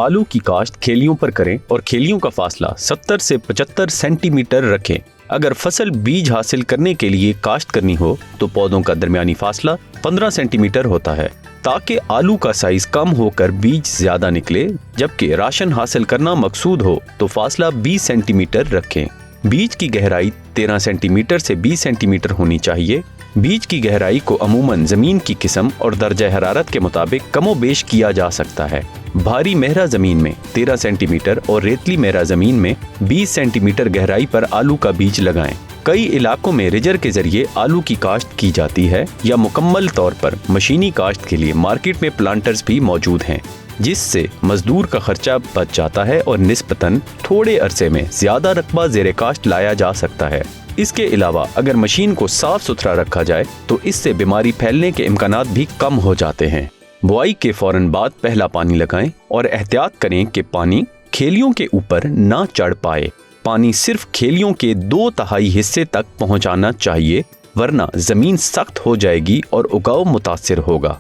आलू की काश्त खेलियों पर करें और खेलियों का फासला 70 से 75 सेंटीमीटर रखें। अगर फसल बीज हासिल करने के लिए काश्त करनी हो तो पौधों का दरमियानी फासला 15 सेंटीमीटर होता है, ताकि आलू का साइज कम होकर बीज ज्यादा निकले। जबकि राशन हासिल करना मकसूद हो तो फासला 20 सेंटीमीटर रखें। बीज की गहराई 13 सेंटीमीटर से 20 सेंटीमीटर होनी चाहिए। बीज की गहराई को अमूमन जमीन की किस्म और दर्जा हरारत के मुताबिक कमोबेश किया जा सकता है। भारी मेहरा जमीन में 13 सेंटीमीटर और रेतली मेहरा जमीन में 20 सेंटीमीटर गहराई पर आलू का बीज लगाएं। कई इलाकों में रिजर के जरिए आलू की काश्त की जाती है या मुकम्मल तौर पर मशीनी काश्त के लिए मार्केट में प्लांटर्स भी मौजूद हैं, जिससे मजदूर का खर्चा बच जाता है और निस्बतन थोड़े अरसे में ज्यादा रकबा ज़ेरे काश्त लाया जा सकता है। इसके अलावा अगर मशीन को साफ सुथरा रखा जाए तो इससे बीमारी फैलने के इम्कानात भी कम हो जाते हैं। बुआई के फौरन बाद पहला पानी लगाएं और एहतियात करें कि पानी खेलियों के ऊपर ना चढ़ पाए। पानी सिर्फ खेलियों के 2/3 हिस्से तक पहुंचाना चाहिए, वरना जमीन सख्त हो जाएगी और उगाव मुतासिर होगा।